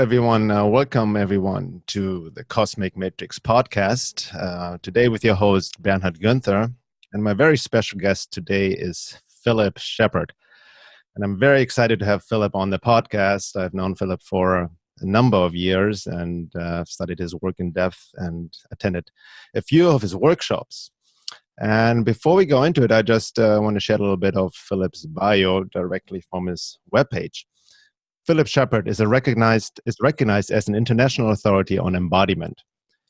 everyone. Welcome, everyone, to the Cosmic Matrix podcast. Today with your host, Bernhard Guenther. And my very special guest today is Philip Shepherd. And I'm very excited to have Philip on the podcast. I've known Philip for a number of years and I've studied his work in depth and attended a few of his workshops. And before we go into it, I just want to share a little bit of Philip's bio directly from his webpage. Philip Shepherd is recognized as an international authority on embodiment.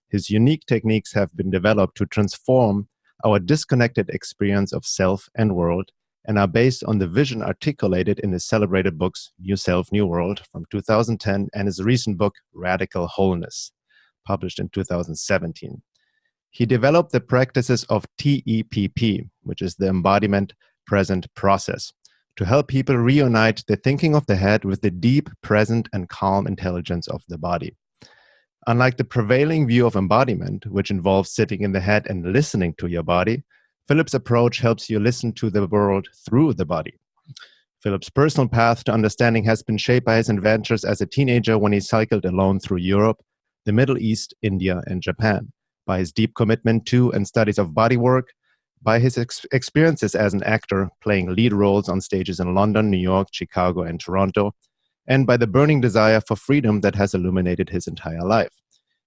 His unique techniques have been developed to transform our disconnected experience of self and world and are based on the vision articulated in his celebrated books New Self, New World from 2010 and his recent book Radical Wholeness, published in 2017. He developed the practices of TEPP, which is the Embodiment Present Process, to help people reunite the thinking of the head with the deep, present, and calm intelligence of the body. Unlike the prevailing view of embodiment, which involves sitting in the head and listening to your body, Philip's approach helps you listen to the world through the body. Philip's personal path to understanding has been shaped by his adventures as a teenager when he cycled alone through Europe, the Middle East, India, and Japan, by his deep commitment to and studies of bodywork, by his experiences as an actor playing lead roles on stages in London, New York, Chicago, and Toronto, and by the burning desire for freedom that has illuminated his entire life.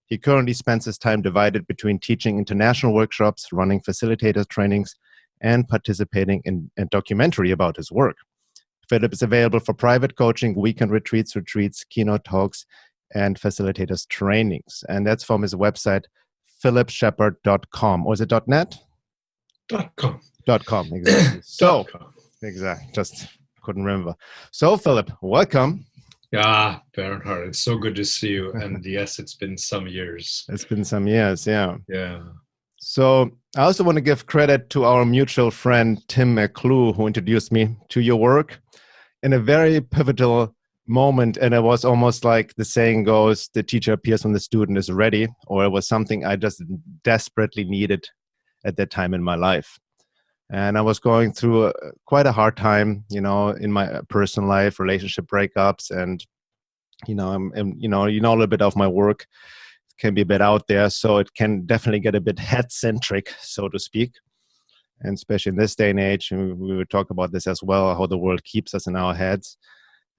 He currently spends his time divided between teaching international workshops, running facilitator trainings, and participating in a documentary about his work. Philip is available for private coaching, weekend retreats, keynote talks, and facilitators trainings. And that's from his website, philipshepherd.com. Or is it .net? .com, exactly. So, exactly. Just couldn't remember. So, Philip, welcome. Yeah, Bernhard, it's so good to see you. And yes, it's been some years. It's been some years, yeah. Yeah. So, I also want to give credit to our mutual friend, Tim McClue, who introduced me to your work in a very pivotal moment. And it was almost like the saying goes, the teacher appears when the student is ready, or it was something I just desperately needed at that time in my life. And I was going through quite a hard time, in my personal life, relationship breakups, and, you know a little bit of my work can be a bit out there. So it can definitely get a bit head-centric, so to speak. And especially in this day and age, and we will talk about this as well, how the world keeps us in our heads.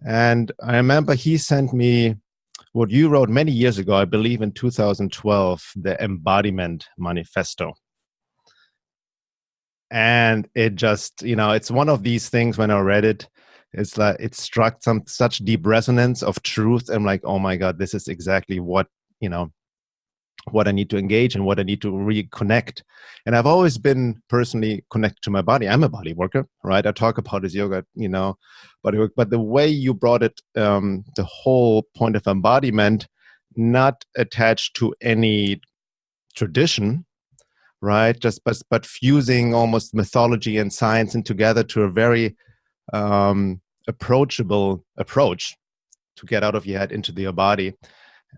And I remember he sent me what you wrote many years ago, I believe in 2012, the Embodiment Manifesto. And it just, it's one of these things when I read it, it's like it struck such deep resonance of truth. I'm like, oh my God, this is exactly what I need to engage and what I need to reconnect. And I've always been personally connected to my body. I'm a body worker, right? I talk about this yoga, body work, but the way you brought it, the whole point of embodiment, not attached to any tradition, right? But fusing almost mythology and science and together to a very approachable approach to get out of your head into your body.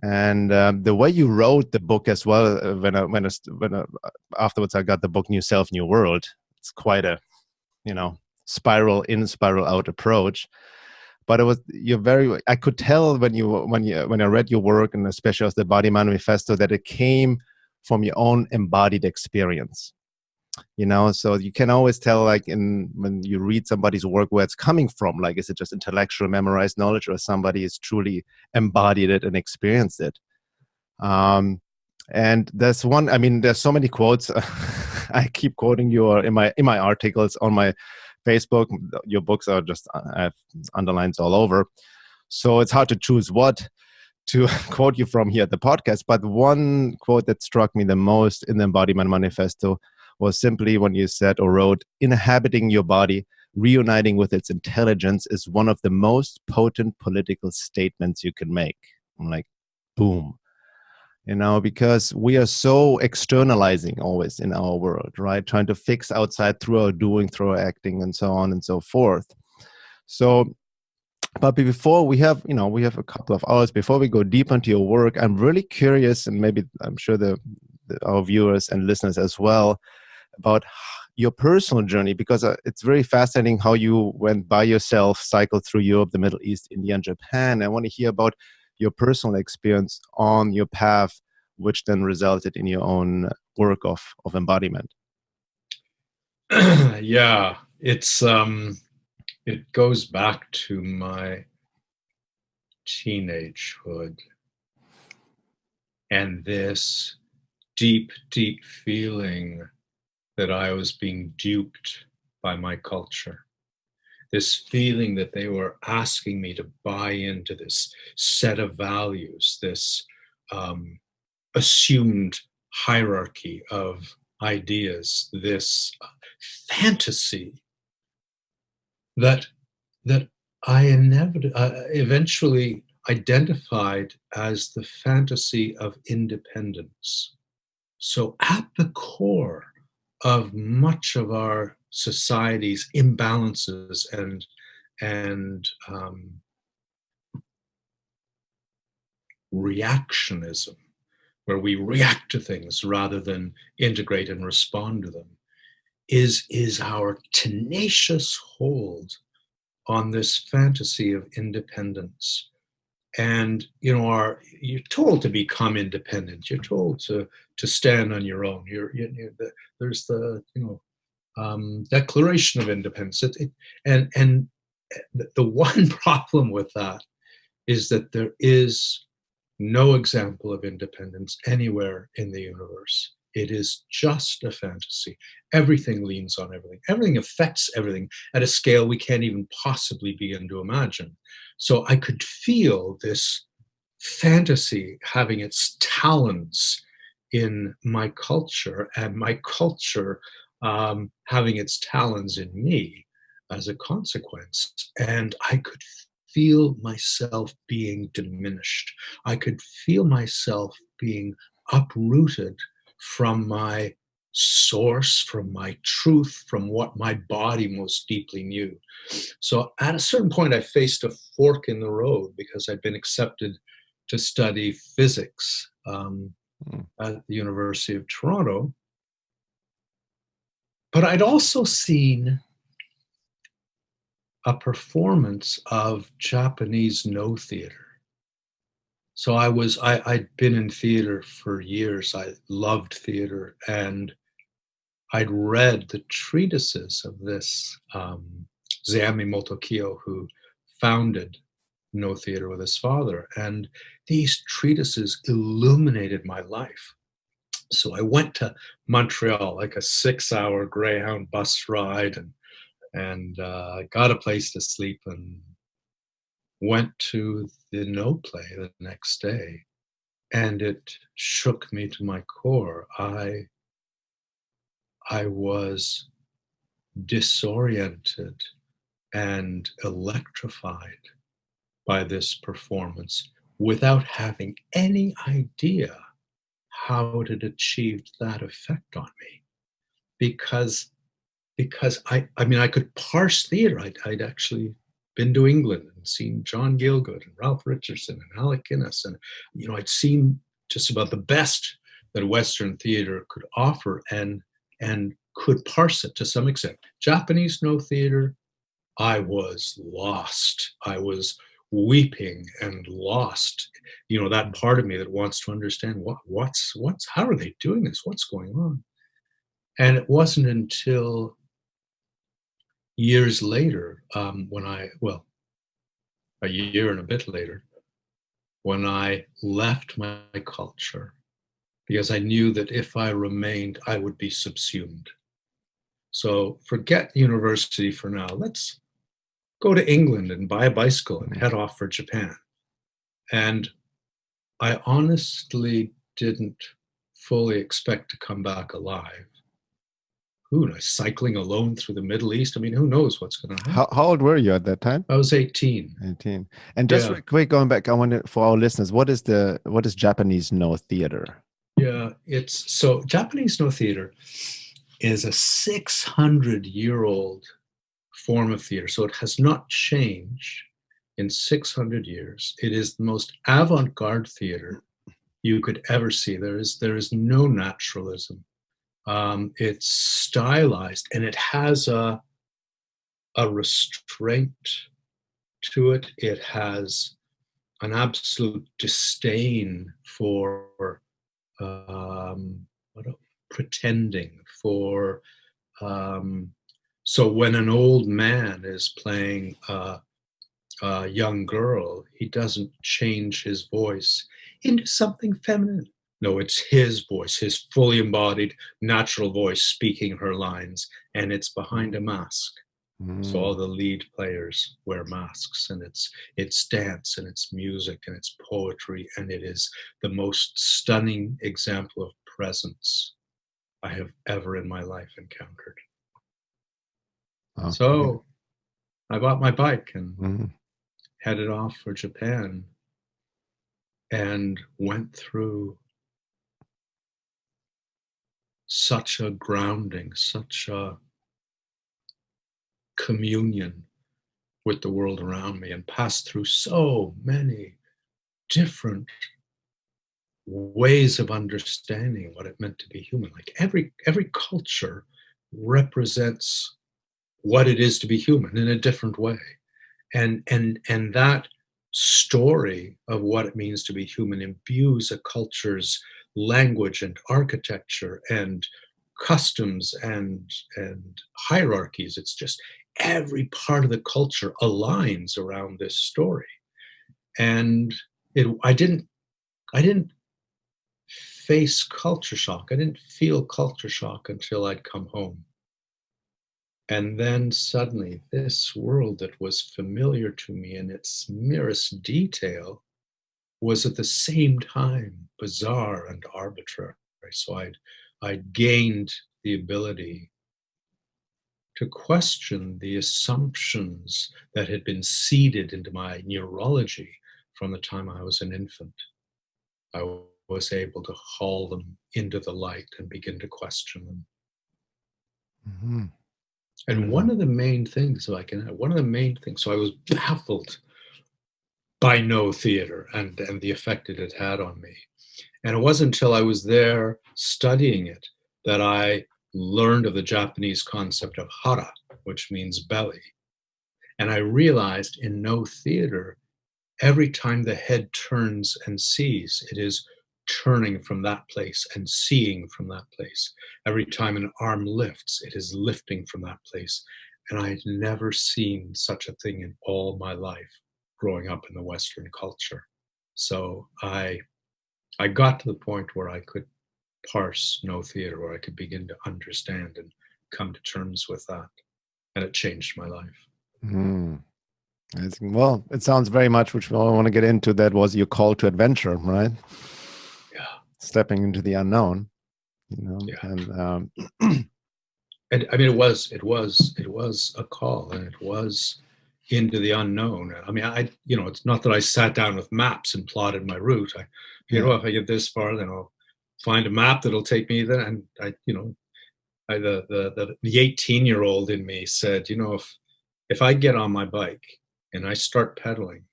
And the way you wrote the book as well, afterwards I got the book New Self, New World. It's quite a, spiral in, spiral out approach. But I could tell when I read your work, and especially as the Body Manifesto, that it came from your own embodied experience, so you can always tell, like when you read somebody's work, where it's coming from. Like, is it just intellectual memorized knowledge, or somebody has truly embodied it and experienced it? And there's so many quotes. I keep quoting you in my articles on my Facebook. Your books are just, I have underlines all over, so it's hard to choose what to quote you from here at the podcast. But one quote that struck me the most in the Embodiment Manifesto was simply when you said or wrote, "Inhabiting your body, reuniting with its intelligence is one of the most potent political statements you can make." I'm like, boom. Because we are so externalizing always in our world, right? Trying to fix outside through our doing, through our acting, and so on and so forth. So, but before we have a couple of hours before we go deep into your work, I'm really curious, and maybe I'm sure our viewers and listeners as well, about your personal journey, because it's very fascinating how you went by yourself, cycled through Europe, the Middle East, India, and Japan. I want to hear about your personal experience on your path, which then resulted in your own work of embodiment? Yeah, it goes back to my teenagehood and this deep, deep feeling that I was being duped by my culture. This feeling that they were asking me to buy into this set of values, this assumed hierarchy of ideas, this fantasy that that I eventually identified as the fantasy of independence. So at the core of much of our society's imbalances and reactionism, where we react to things rather than integrate and respond to them, is our tenacious hold on this fantasy of independence. And you're told to become independent. You're told to stand on your own. There's the Declaration of Independence. And the one problem with that is that there is no example of independence anywhere in the universe. It is just a fantasy. Everything leans on everything. Everything affects everything at a scale we can't even possibly begin to imagine. So I could feel this fantasy having its talons in my culture, and my culture having its talons in me as a consequence. And I could feel myself being diminished. I could feel myself being uprooted from my source, from my truth, from what my body most deeply knew. So at a certain point, I faced a fork in the road because I'd been accepted to study physics at the University of Toronto. But I'd also seen a performance of Japanese no theater. So I'd been in theater for years. I loved theater, and I'd read the treatises of this Zeami Motokyo, who founded No Theater with his father. And these treatises illuminated my life. So I went to Montreal, like a 6-hour Greyhound bus ride, and got a place to sleep and went to the No play the next day. And it shook me to my core. I was disoriented and electrified by this performance without having any idea how it had achieved that effect on me. Because I could parse theater. I'd actually been to England and seen John Gielgud and Ralph Richardson and Alec Guinness, and I'd seen just about the best that Western theater could offer, and could parse it to some extent. Japanese no theater, I was lost. I was weeping and lost. That part of me that wants to understand what's how are they doing this? What's going on? And it wasn't until years later, a year and a bit later, when I left my culture, because I knew that if I remained, I would be subsumed. So forget university for now. Let's go to England and buy a bicycle and head off for Japan. And I honestly didn't fully expect to come back alive. Who knows, cycling alone through the Middle East? I mean, who knows what's going to happen? How old were you at that time? I was 18. 18. And just real quick, going back, I wanted, for our listeners, what is Japanese no theater? Yeah, so Japanese no theater is a 600-year-old form of theater. So it has not changed in 600 years. It is the most avant-garde theater you could ever see. There is no naturalism. It's stylized, and it has a restraint to it. It has an absolute disdain for what pretending, for so when an old man is playing a young girl, he doesn't change his voice into something feminine. No, it's his voice, his fully embodied, natural voice speaking her lines, and it's behind a mask. So all the lead players wear masks, and it's dance, and it's music, and it's poetry, and it is the most stunning example of presence I have ever in my life encountered. Oh, So I bought my bike and mm, headed off for Japan and went through such a grounding, such a communion with the world around me, and passed through so many different ways of understanding what it meant to be human. Like every culture represents what it is to be human in a different way. And that story of what it means to be human imbues a culture's language and architecture and customs and hierarchies. It's just every part of the culture aligns around this story. And I didn't face culture shock. I didn't feel culture shock until I'd come home. And then suddenly, this world that was familiar to me in its merest detail was at the same time bizarre and arbitrary. So I'd gained the ability to question the assumptions that had been seeded into my neurology from the time I was an infant. I was able to haul them into the light and begin to question them. mhm, And beautiful. one of the main things, so I was baffled by no theater and the effect it had had on me. And it wasn't until I was there studying it that I learned of the Japanese concept of hara, which means belly. And I realized in no theater, every time the head turns and sees, it is turning from that place and seeing from that place. Every time an arm lifts, it is lifting from that place. And I had never seen such a thing in all my life growing up in the Western culture. So I got to the point where I could parse no theater, where I could begin to understand and come to terms with that. And it changed my life. Mm. Well, it sounds very much, which I want to get into, that was your call to adventure, right? Yeah. Stepping into the unknown, Yeah. and And I mean, it was a call, and it was into the unknown. I mean, it's not that I sat down with maps and plotted my route. I figured, yeah, well, if I get this far, then I'll find a map that'll take me there. And the 18-year-old in me said, if I get on my bike and I start pedaling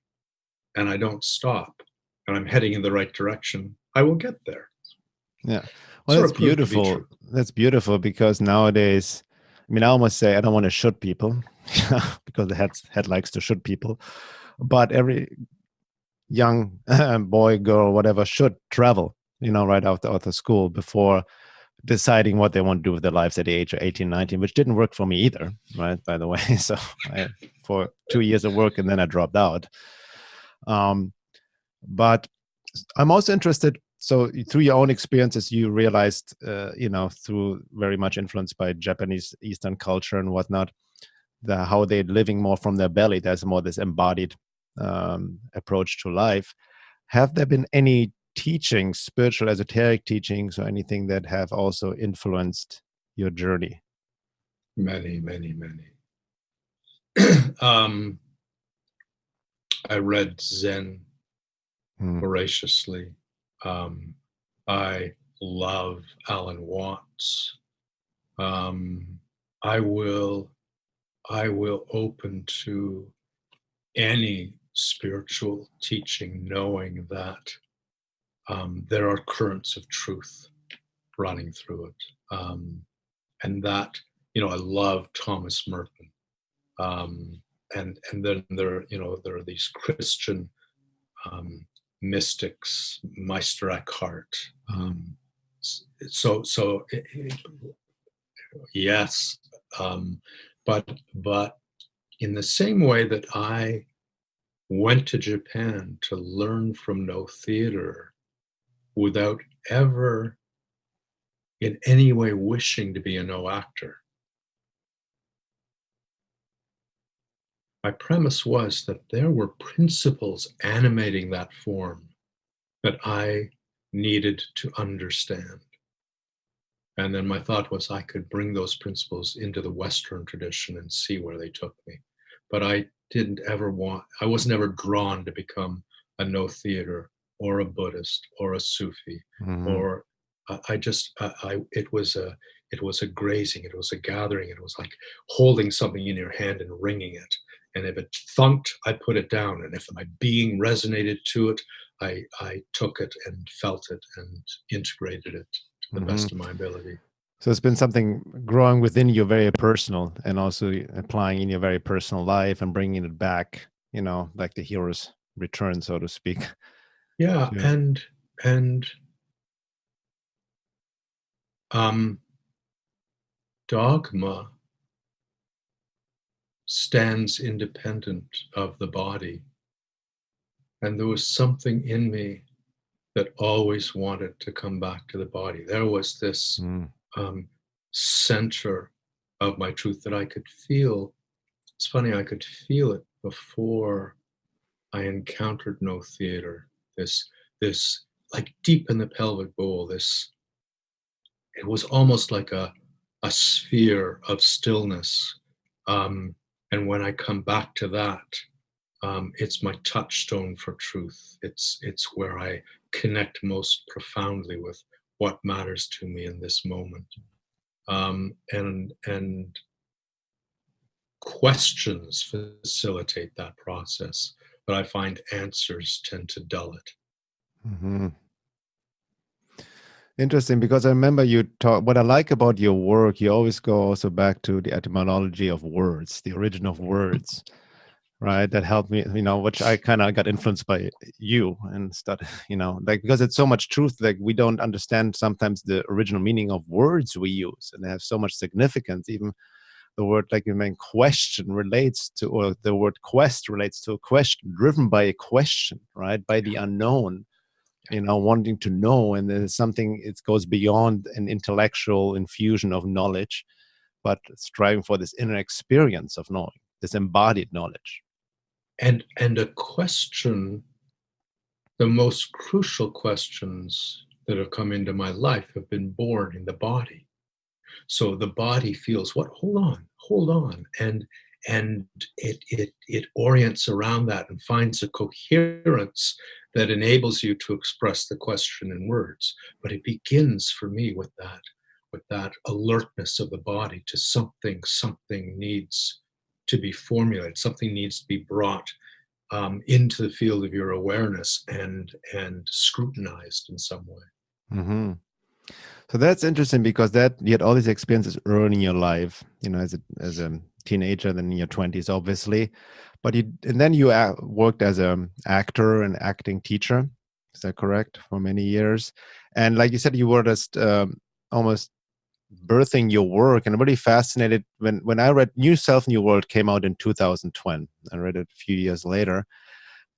and I don't stop and I'm heading in the right direction, I will get there. yeah. Well, Sort that's of proved to be beautiful. true. That's beautiful because nowadays, I mean, I almost say I don't want to shoot people because the head likes to shoot people, but every young boy, girl, whatever, should travel, right after school before deciding what they want to do with their lives at the age of 18, 19, which didn't work for me either, right? By the way, so for 2 years of work and then I dropped out. But I'm also interested. So through your own experiences, you realized, through very much influenced by Japanese Eastern culture and whatnot, how they're living more from their belly. There's more this embodied approach to life. Have there been any teachings, spiritual esoteric teachings, or anything that have also influenced your journey? Many, many, many. I read Zen Mm, voraciously. I love Alan Watts. Um, I will open to any spiritual teaching, knowing that there are currents of truth running through it, and that I love Thomas Merton, and then there are these Christian mystics, Meister Eckhart. Yes, but in the same way that I went to Japan to learn from no theater without ever in any way wishing to be a no actor. My premise was that there were principles animating that form that I needed to understand. And then my thought was I could bring those principles into the Western tradition and see where they took me. But I was never drawn to become a no theater or a Buddhist or a Sufi, or it was a grazing, it was a gathering, it was like holding something in your hand and wringing it. And if it thunked, I put it down. And if my being resonated to it, I took it and felt it and integrated it to the best of my ability. So it's been something growing within you, very personal, and also applying in your very personal life and bringing it back, like the hero's return, so to speak. Yeah, and dogma stands independent of the body. And there was something in me that always wanted to come back to the body. There was this center of my truth that I could feel. It's funny, I could feel it before I encountered no theater. This like deep in the pelvic bowl, it was almost like a sphere of stillness. And when I come back to that, it's my touchstone for truth. It's where I connect most profoundly with what matters to me in this moment. And questions facilitate that process, but I find answers tend to dull it. Mm-hmm. Interesting, because I remember what I like about your work, you always go also back to the etymology of words, the origin of words, right? That helped me, which I kind of got influenced by you and started, because it's so much truth, like we don't understand sometimes the original meaning of words we use, and they have so much significance. Even the word, like you mean, question relates to, or the word quest relates to a question, driven by a question, right? By the unknown. Wanting to know, and there's something, it goes beyond an intellectual infusion of knowledge, but striving for this inner experience of knowing, this embodied knowledge. And a question, the most crucial questions that have come into my life have been born in the body. So the body feels hold on, and it orients around that and finds a coherence that enables you to express the question in words. But it begins for me with that alertness of the body to something needs to be formulated, something needs to be brought into the field of your awareness and scrutinized in some way. Mm-hmm. So that's interesting, because you had all these experiences early in your life, as a teenager, then in your 20s, obviously. But then you worked as an actor and acting teacher. Is that correct? For many years. And like you said, you were just almost birthing your work, and I'm really fascinated when I read New Self, New World came out in 2020. I read it a few years later.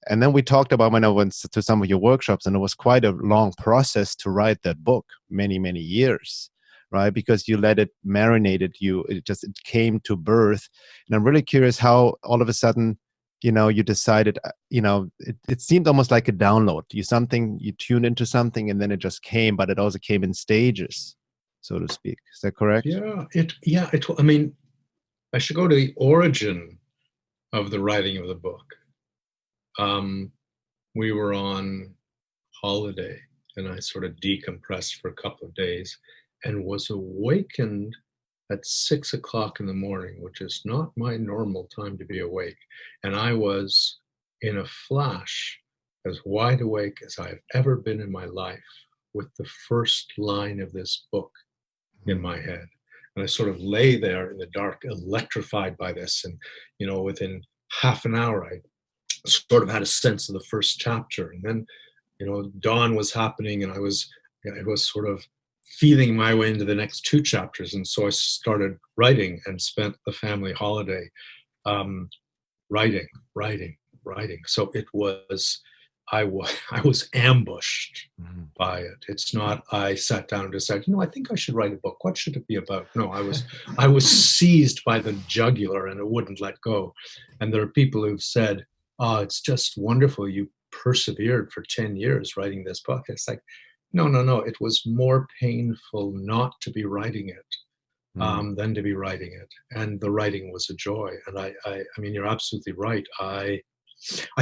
And then we talked about, when I went to some of your workshops, and it was quite a long process to write that book, many, many years, right? Because you let it marinate it came to birth. And I'm really curious how all of a sudden, you decided, it seemed almost like a download. You tuned into something, and then it just came, but it also came in stages, so to speak. Is that correct? I mean, I should go to the origin of the writing of the book. We were on holiday, and I sort of decompressed for a couple of days and was awakened at 6 o'clock in the morning, which is not my normal time to be awake. And I was in a flash as wide awake as I've ever been in my life, with the first line of this book in my head. And I sort of lay there in the dark, electrified by this. And, within half an hour, sort of had a sense of the first chapter, and then dawn was happening, and I was sort of feeling my way into the next two chapters, and so I started writing and spent the family holiday writing, writing, writing. So it was, I was ambushed by it. It's not I sat down and decided, I think I should write a book. What should it be about? No, I was seized by the jugular, and it wouldn't let go. And there are people who've said, "Oh, it's just wonderful. You persevered for 10 years writing this book." It's like, no. It was more painful not to be writing it than to be writing it. And the writing was a joy. And I mean, you're absolutely right. I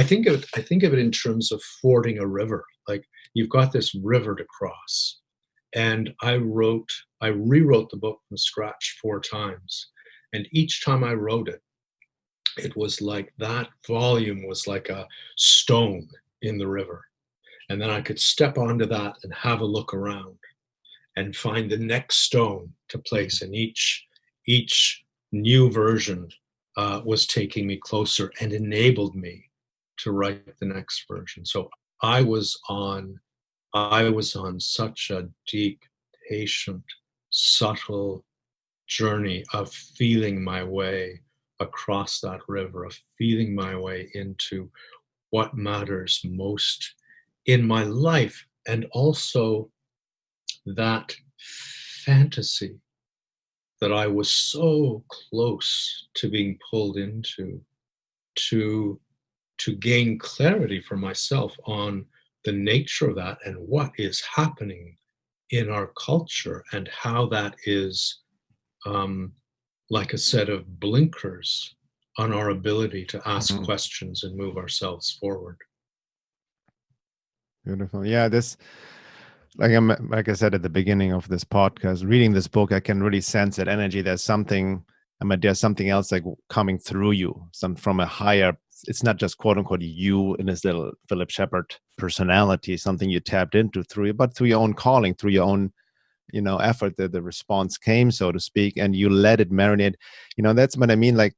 think of it in terms of fording a river. Like, you've got this river to cross. And I rewrote the book from scratch 4 times. And each time I wrote it, it was like that volume was like a stone in the river. And then I could step onto that and have a look around and find the next stone to place. And each new version was taking me closer and enabled me to write the next version. So I was on such a deep, patient, subtle journey of feeling my way across that river, of feeling my way into what matters most in my life, and also that fantasy that I was so close to being pulled into, to gain clarity for myself on the nature of that and what is happening in our culture, and how that is like a set of blinkers on our ability to ask questions and move ourselves forward. Beautiful. Yeah, this, like I said at the beginning of this podcast, reading this book, I can really sense that energy. There's something else like coming through you, some from a higher. It's not just quote unquote you in this little Philip Shepherd personality, something you tapped into but through your own calling, through your own effort, that the response came, so to speak, and you let it marinate. That's what I mean. Like,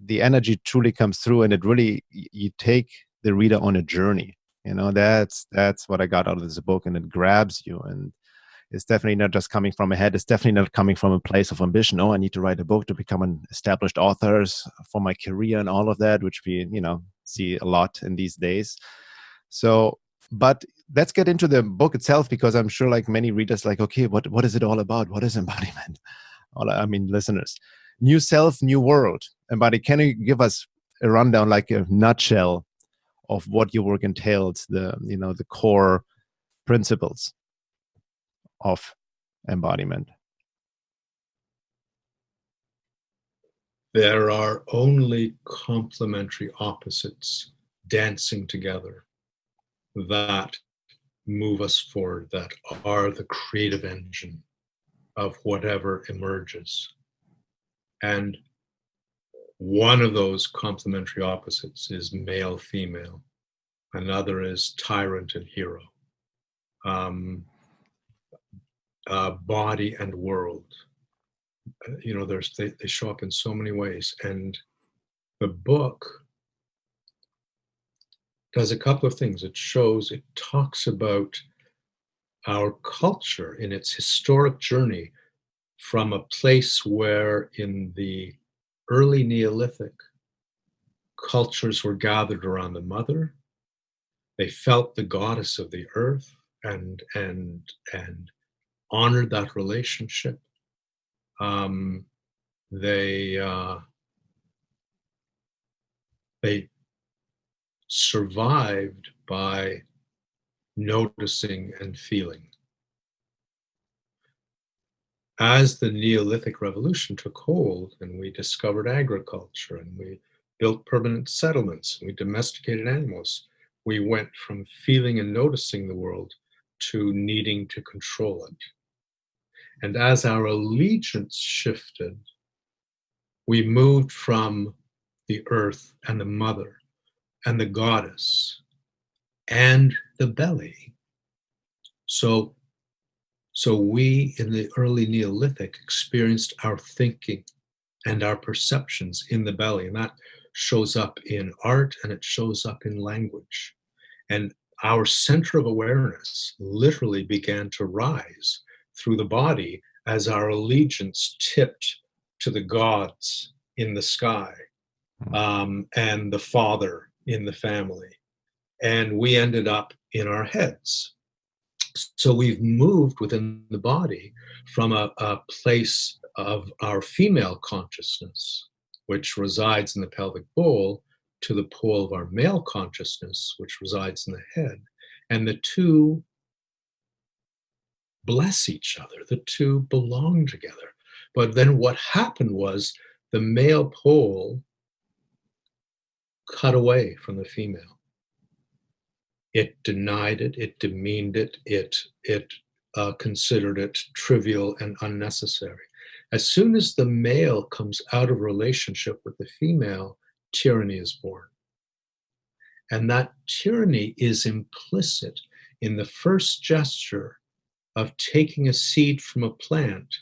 the energy truly comes through, and it really, you take the reader on a journey. That's what I got out of this book, and it grabs you. And it's definitely not just coming from a head. It's definitely not coming from a place of ambition. Oh, I need to write a book to become an established author for my career and all of that, which we see a lot in these days. So, but let's get into the book itself, because I'm sure, like, many readers, like, okay, what is it all about? What is embodiment? Listeners, new self, new world. Embodied. Can you give us a rundown, like a nutshell of what your work entails, the core principles of embodiment? There are only complementary opposites dancing together that move us forward, that are the creative engine of whatever emerges. And one of those complementary opposites is male-female. Another is tyrant and hero. Body and world. They show up in so many ways. And the book does a couple of things. It talks about our culture in its historic journey from a place where in the early Neolithic, cultures were gathered around the mother. They felt the goddess of the earth and honored that relationship. They survived by noticing and feeling. As the Neolithic Revolution took hold and we discovered agriculture and we built permanent settlements and we domesticated animals, we went from feeling and noticing the world to needing to control it. And as our allegiance shifted, we moved from the earth and the mother and the goddess and the belly. So we in the early Neolithic experienced our thinking and our perceptions in the belly, and that shows up in art and it shows up in language. And our center of awareness literally began to rise through the body as our allegiance tipped to the gods in the sky, and the father in the family. And we ended up in our heads. So we've moved within the body from a place of our female consciousness, which resides in the pelvic bowl, to the pole of our male consciousness, which resides in the head. And the two bless each other, the two belong together. But then what happened was the male pole cut away from the female. It denied it, it demeaned it, it considered it trivial and unnecessary. As soon as the male comes out of relationship with the female, tyranny is born. And that tyranny is implicit in the first gesture of taking a seed from a plant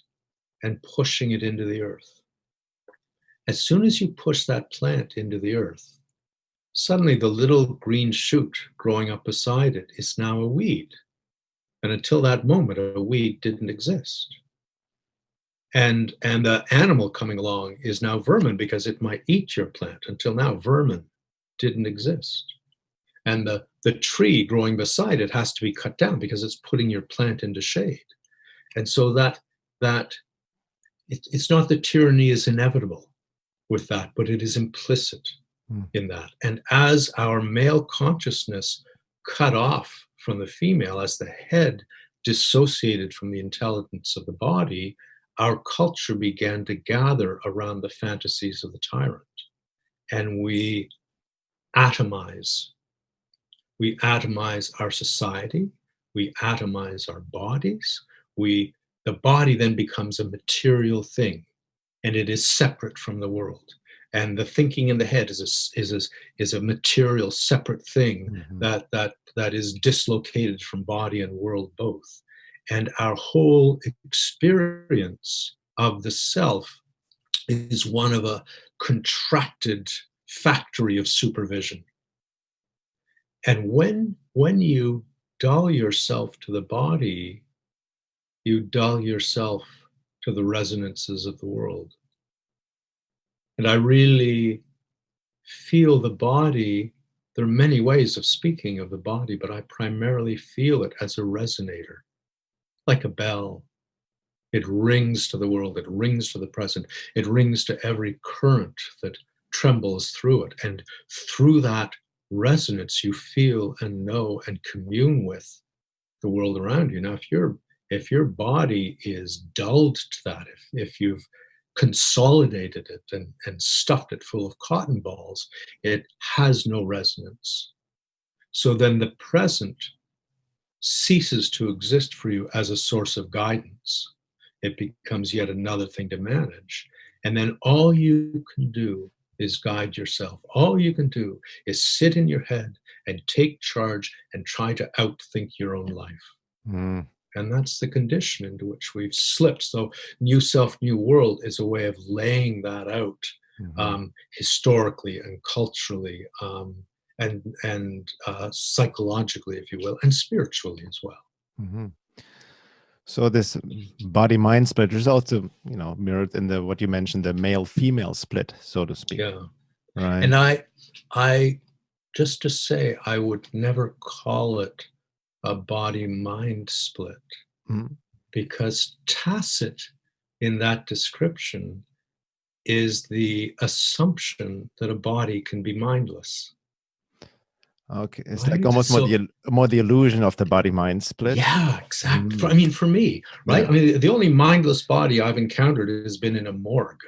and pushing it into the earth. As soon as you push that plant into the earth, suddenly the little green shoot growing up beside it is now a weed. And until that moment, a weed didn't exist. And the animal coming along is now vermin because it might eat your plant. Until now, vermin didn't exist. And the tree growing beside it has to be cut down because it's putting your plant into shade. And so that it's not that tyranny is inevitable with that, but it is implicit in that. And as our male consciousness cut off from the female, as the head dissociated from the intelligence of the body, our culture began to gather around the fantasies of the tyrant. And we atomize. We atomize our society. We atomize our bodies. The body then becomes a material thing, and it is separate from the world. And the thinking in the head is a material, separate thing that is dislocated from body and world both. And our whole experience of the self is one of a contracted factory of supervision. And when you dull yourself to the body, you dull yourself to the resonances of the world. And I really feel the body. There are many ways of speaking of the body, but I primarily feel it as a resonator, like a bell. It rings to the world, it rings to the present, it rings to every current that trembles through it. And through that resonance, you feel and know and commune with the world around you. Now, if your body is dulled to that, if you've consolidated it and stuffed it full of cotton balls, it has no resonance. So then the present ceases to exist for you as a source of guidance. It becomes yet another thing to manage. And then all you can do is guide yourself. All you can do is sit in your head and take charge and try to outthink your own life. And that's the condition into which we've slipped. So New Self, New World is a way of laying that out historically and culturally and psychologically, if you will, and spiritually as well. So this body-mind split is also, mirrored in what you mentioned, the male-female split, so to speak. Yeah. Right. And I just to say, I would never call it a body-mind split, because tacit in that description is the assumption that a body can be mindless. Okay, it's like almost more the illusion of the body-mind split. Yeah, exactly. I mean, for me, right? Yeah. I mean, the only mindless body I've encountered has been in a morgue.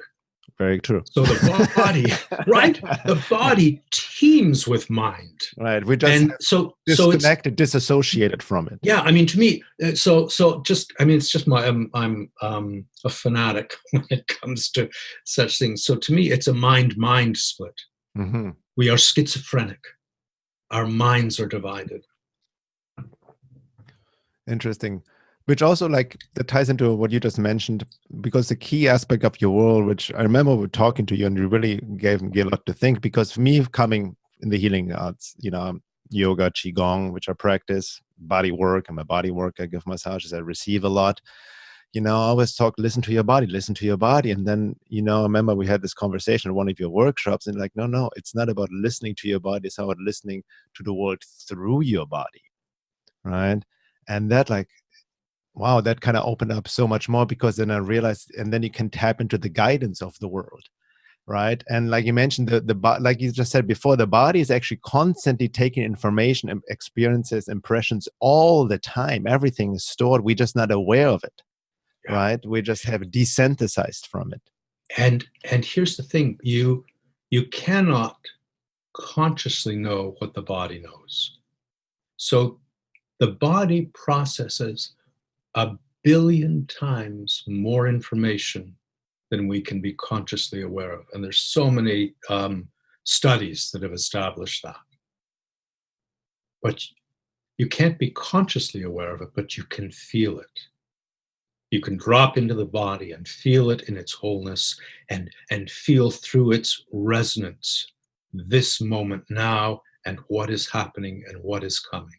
Very true. So the body, right? The body teems with mind. Right. We just disconnected, disassociated from it. Yeah. I mean, to me, it's just I'm a fanatic when it comes to such things. So to me, it's a mind-mind split. We are schizophrenic. Our minds are divided. Interesting. Which also like that ties into what you just mentioned, because the key aspect of your world, which I remember we're talking to you and you really gave a lot to think, because for me coming in the healing arts, yoga, qigong, which I practice, body work, I'm a body work, I give massages, I receive a lot. I always talk, listen to your body, listen to your body. And then, I remember we had this conversation at one of your workshops and like, no, it's not about listening to your body. It's about listening to the world through your body. Right. And that like, wow, that kind of opened up so much more, because then I realized, and then you can tap into the guidance of the world. Right. And like you mentioned, like you just said before, the body is actually constantly taking information and experiences, impressions all the time. Everything is stored. We're just not aware of it. Yeah. Right. We just have desynthesized from it. And here's the thing, you cannot consciously know what the body knows. So the body processes 1 billion times more information than we can be consciously aware of. And there's so many studies that have established that. But you can't be consciously aware of it, but you can feel it. You can drop into the body and feel it in its wholeness, and feel through its resonance this moment now, and what is happening and what is coming.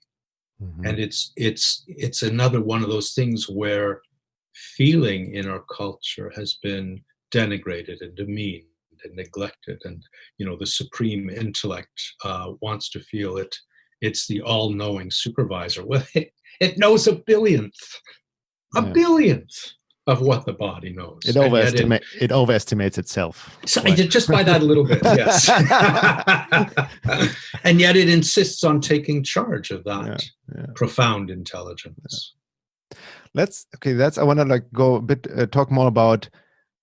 Mm-hmm. And it's another one of those things where feeling in our culture has been denigrated and demeaned and neglected. And the supreme intellect wants to feel it. It's the all-knowing supervisor. Well, it knows 1 billionth. A billionth of what the body knows. It overestimates itself. So just by that little bit, yes. And yet it insists on taking charge of that profound intelligence. I want to like go a bit, talk more about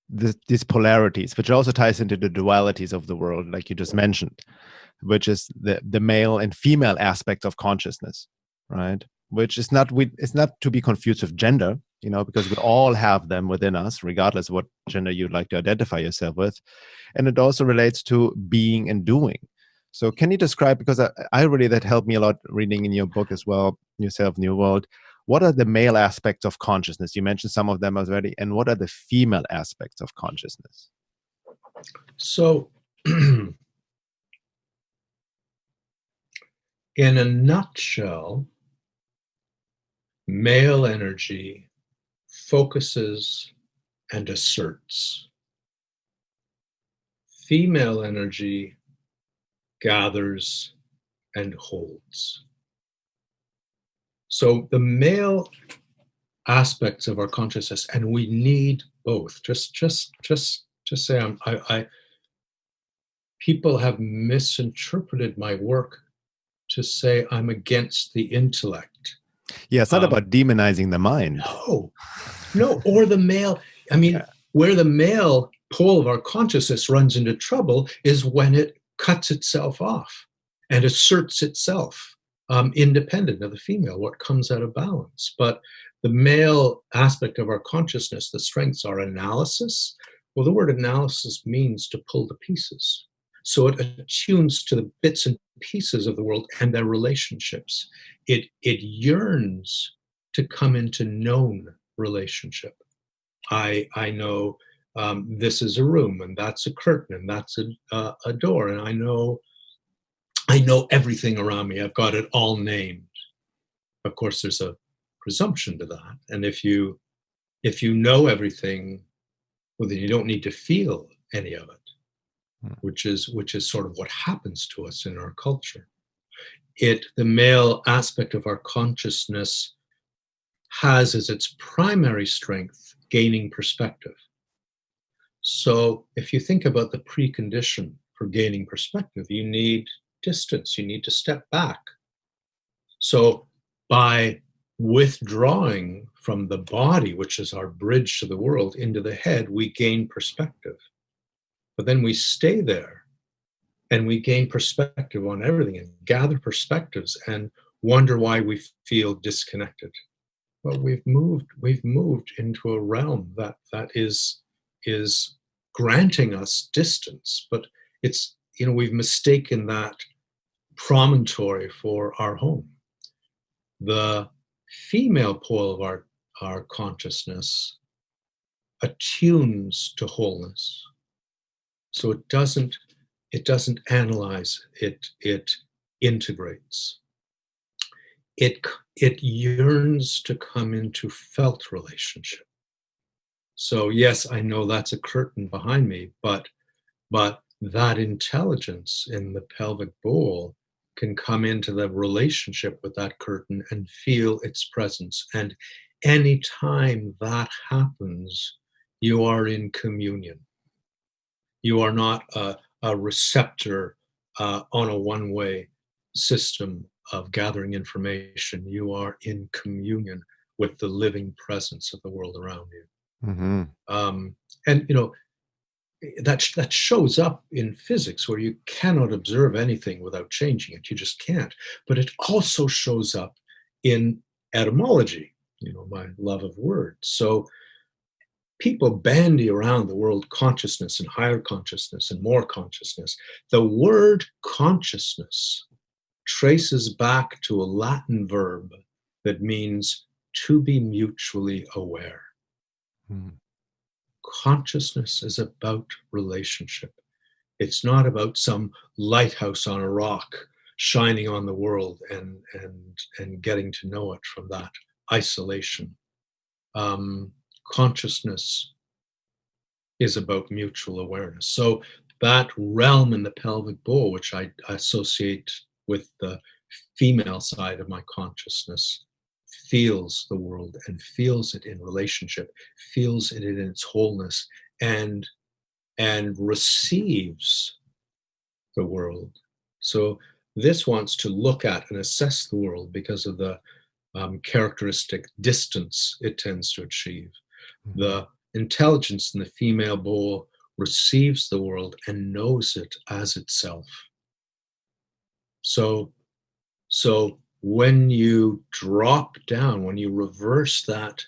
these polarities, which also ties into the dualities of the world, like you just mentioned, which is the male and female aspects of consciousness, right? Which is it's not to be confused with gender, because we all have them within us, regardless of what gender you'd like to identify yourself with. And it also relates to being and doing. So can you describe, because I really, that helped me a lot reading in your book as well, Yourself, New World, what are the male aspects of consciousness? You mentioned some of them already. And what are the female aspects of consciousness? So in a nutshell, male energy focuses and asserts. Female energy gathers and holds. So the male aspects of our consciousness, and we need both. Just to say, people have misinterpreted my work to say I'm against the intellect. Yeah, it's not about demonizing the mind. No, or the male. I mean, where the male pole of our consciousness runs into trouble is when it cuts itself off and asserts itself independent of the female, what comes out of balance. But the male aspect of our consciousness, the strengths are analysis. Well, the word analysis means to pull to pieces. So it attunes to the bits and pieces of the world and their relationships. It yearns to come into known relationship. I know this is a room, and that's a curtain, and that's a door, and I know everything around me. I've got it all named. Of course, there's a presumption to that, and if you know everything, well, then you don't need to feel any of it, which is sort of what happens to us in our culture. The male aspect of our consciousness has as its primary strength gaining perspective. So if you think about the precondition for gaining perspective, you need distance, you need to step back. So by withdrawing from the body, which is our bridge to the world, into the head, we gain perspective. But then we stay there and we gain perspective on everything and gather perspectives and wonder why we feel disconnected. Well, we've moved into a realm that is granting us distance, but it's, we've mistaken that promontory for our home. The female pole our consciousness attunes to wholeness. So it doesn't analyze, it integrates. It yearns to come into felt relationship. So yes, I know that's a curtain behind me, but that intelligence in the pelvic bowl can come into the relationship with that curtain and feel its presence. And anytime that happens, you are in communion. You are not a receptor on a one-way system of gathering information. You are in communion with the living presence of the world around you. Mm-hmm. And you know, that shows up in physics, where you cannot observe anything without changing it. You just can't. But it also shows up in etymology, you know, my love of words. So people bandy around the word consciousness and higher consciousness and more consciousness. The word consciousness traces back to a Latin verb that means to be mutually aware. Mm-hmm. Consciousness is about relationship. It's not about some lighthouse on a rock shining on the world and getting to know it from that isolation. Consciousness is about mutual awareness. So that realm in the pelvic bowl, which I associate with the female side of my consciousness, feels the world and feels it in relationship, feels it in its wholeness, and receives the world. So this wants to look at and assess the world because of the characteristic distance it tends to achieve. Mm-hmm. The intelligence in the female bowl receives the world and knows it as itself. So when you drop down, when you reverse that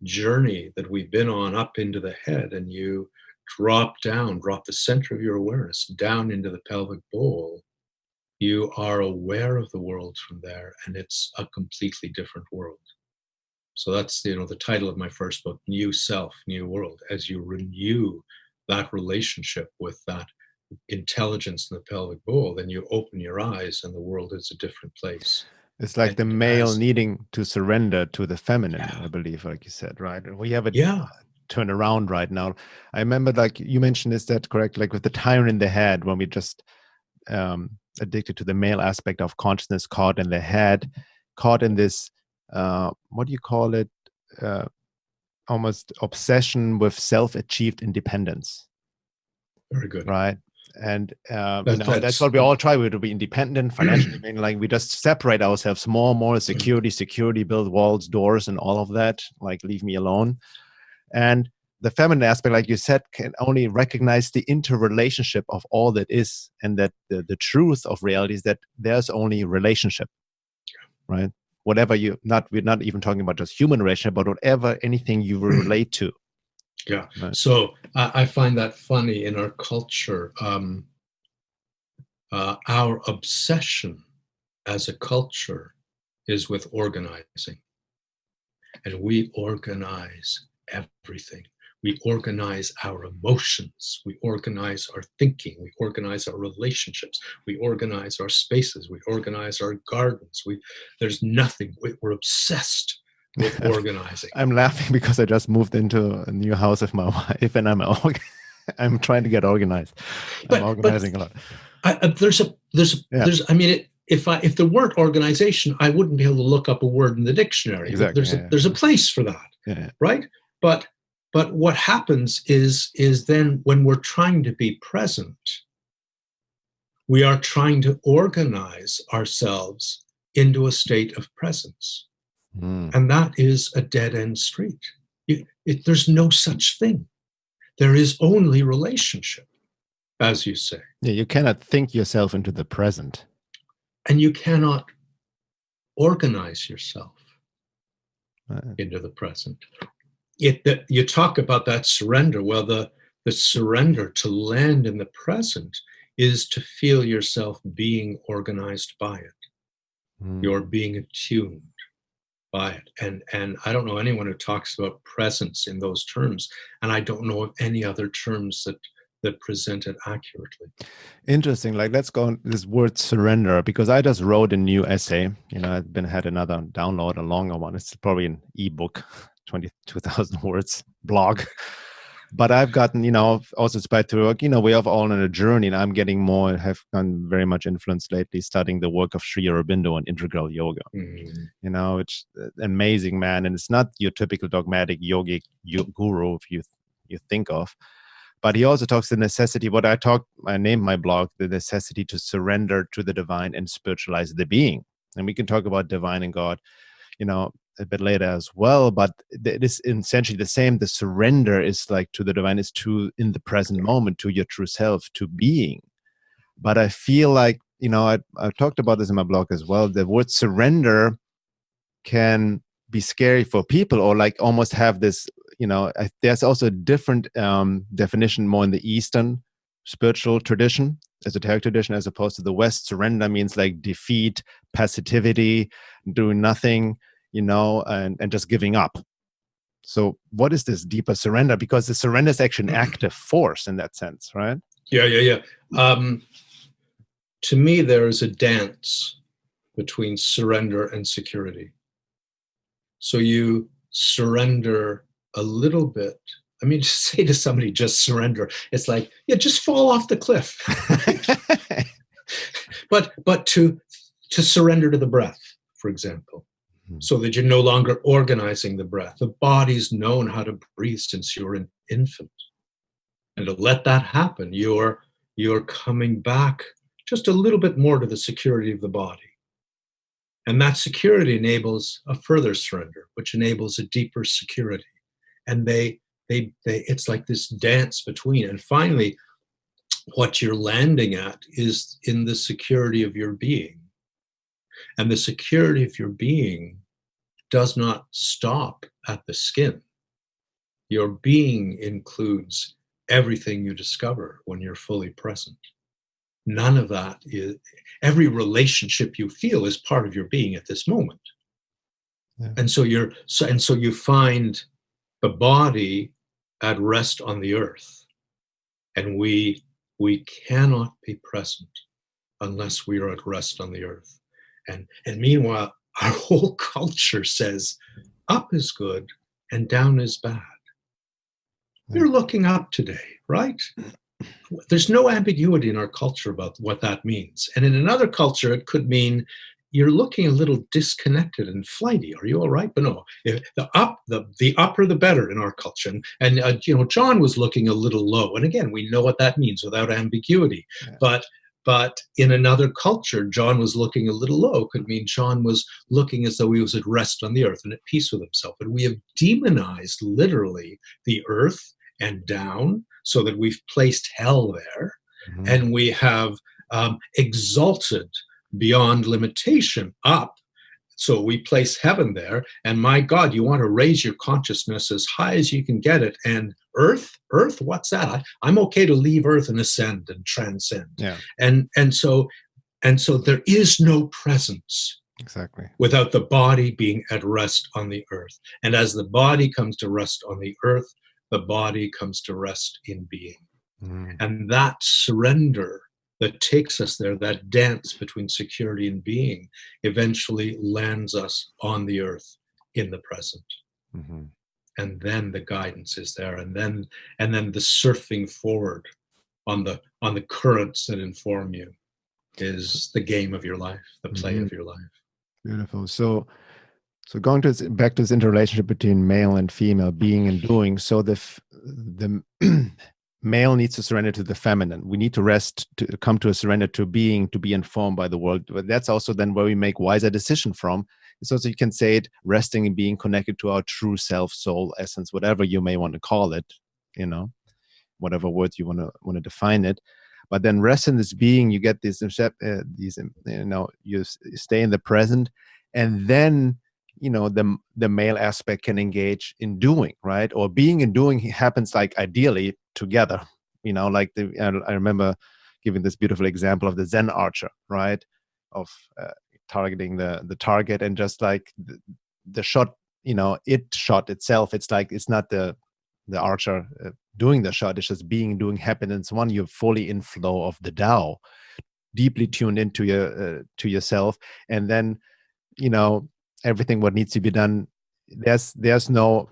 journey that we've been on up into the head, and you drop the center of your awareness down into the pelvic bowl, you are aware of the world from there, and it's a completely different world. So that's, you know, the title of my first book, New Self, New World. As you renew that relationship with that intelligence in the pelvic bowl, then you open your eyes and the world is a different place. It's like the male needing to surrender to the feminine, I believe, like you said, right? And we have it turn around right now. I remember, like you mentioned, is that correct? Like with the tyrant in the head, when we just addicted to the male aspect of consciousness, caught in the head, caught in this, what do you call it? Almost obsession with self-achieved independence. Very good. Right. And that's what we all try to be independent financially. I mean, like we just separate ourselves more and more. Security, build walls, doors, and all of that. Like, leave me alone. And the feminine aspect, like you said, can only recognize the interrelationship of all that is, and that the truth of reality is that there's only relationship, right? Whatever we're not even talking about just human relationship, but whatever, anything you will relate to. Yeah. Right. So I find that funny in our culture. Our obsession as a culture is with organizing. And we organize everything. We organize our emotions. We organize our thinking. We organize our relationships. We organize our spaces. We organize our gardens. There's nothing. We're obsessed with organizing. I'm laughing because I just moved into a new house with my wife, and I'm trying to get organized. I'm organizing a lot. If there weren't organization, I wouldn't be able to look up a word in the dictionary. Exactly. There's a place for that, right? But what happens is then when we're trying to be present, we are trying to organize ourselves into a state of presence. And that is a dead-end street. There's no such thing. There is only relationship, as you say. Yeah, you cannot think yourself into the present. And you cannot organize yourself into the present. You talk about that surrender. Well, the surrender to land in the present is to feel yourself being organized by it. You're being attuned by it. And I don't know anyone who talks about presence in those terms, and I don't know of any other terms that present it accurately. Interesting. Like, let's go on this word surrender, because I just wrote a new essay. I've had another download, a longer one. It's probably an ebook, 22,000 words blog. But I've gotten, also inspired to work. We are all on a journey, and I'm getting more, have gotten very much influenced lately, studying the work of Sri Aurobindo and integral yoga. It's an amazing man. And it's not your typical dogmatic yogic guru, if you think of. But he also talks the necessity, I named my blog, the necessity to surrender to the divine and spiritualize the being. And we can talk about divine and God, a bit later as well. But it is essentially the same. The surrender is like to the divine, is to in the present moment, to your true self, to being. But I feel like, I talked about this in my blog as well. The word surrender can be scary for people, or like almost have this, there's also a different definition more in the Eastern spiritual tradition, esoteric tradition, as opposed to the West. Surrender means like defeat, passivity, doing nothing, and just giving up. So what is this deeper surrender? Because the surrender is actually an active force in that sense, right? Yeah. To me, there is a dance between surrender and security. So you surrender a little bit. I mean, just say to somebody, just surrender. It's like, just fall off the cliff. but to surrender to the breath, for example, so that you're no longer organizing the breath. The body's known how to breathe since you're an infant. And to let that happen, you're coming back just a little bit more to the security of the body. And that security enables a further surrender, which enables a deeper security. And it's like this dance between. And finally, what you're landing at is in the security of your being. And the security of your being does not stop at the skin. Your being includes everything you discover when you're fully present. None of that is, every relationship you feel is part of your being at this moment. Yeah. And so you find the body at rest on the earth. And we cannot be present unless we are at rest on the earth. And meanwhile, our whole culture says up is good and down is bad. Yeah. You're looking up today, right? There's no ambiguity in our culture about what that means. And in another culture, it could mean you're looking a little disconnected and flighty. Are you all right? But no, the upper the better in our culture. And John was looking a little low. And again, we know what that means without ambiguity. Yeah. But in another culture, John was looking a little low could mean John was looking as though he was at rest on the earth and at peace with himself. And we have demonized literally the earth and down, so that we've placed hell there. Mm-hmm. And we have exalted beyond limitation up. So we place heaven there. And my God, you want to raise your consciousness as high as you can get it. And earth, what's that? I'm okay to leave earth and ascend and transcend. Yeah. And so there is no presence. Exactly. Without the body being at rest on the earth. And as the body comes to rest on the earth, the body comes to rest in being. Mm. And that surrender that takes us there, that dance between security and being, eventually lands us on the earth in the present. Mm-hmm. And then the guidance is there. And then the surfing forward on the currents that inform you is the game of your life, the play mm-hmm. of your life. Beautiful. So going back to this interrelationship between male and female, being and doing. So the male needs to surrender to the feminine. We need to come to a surrender to being, to be informed by the world. But that's also then where we make wiser decision from. It's also, you can say it, resting and being connected to our true self, soul, essence, whatever you may want to call it, whatever words you want to define it. But then rest in this being, you get you stay in the present, and then the male aspect can engage in doing, right? Or being and doing happens like ideally together, I remember giving this beautiful example of the Zen archer, right? Of targeting the target, and just like the shot, it shot itself. It's like, it's not the archer doing the shot. It's just doing happiness. One, you're fully in flow of the Tao, deeply tuned into to yourself, and then everything what needs to be done. There's no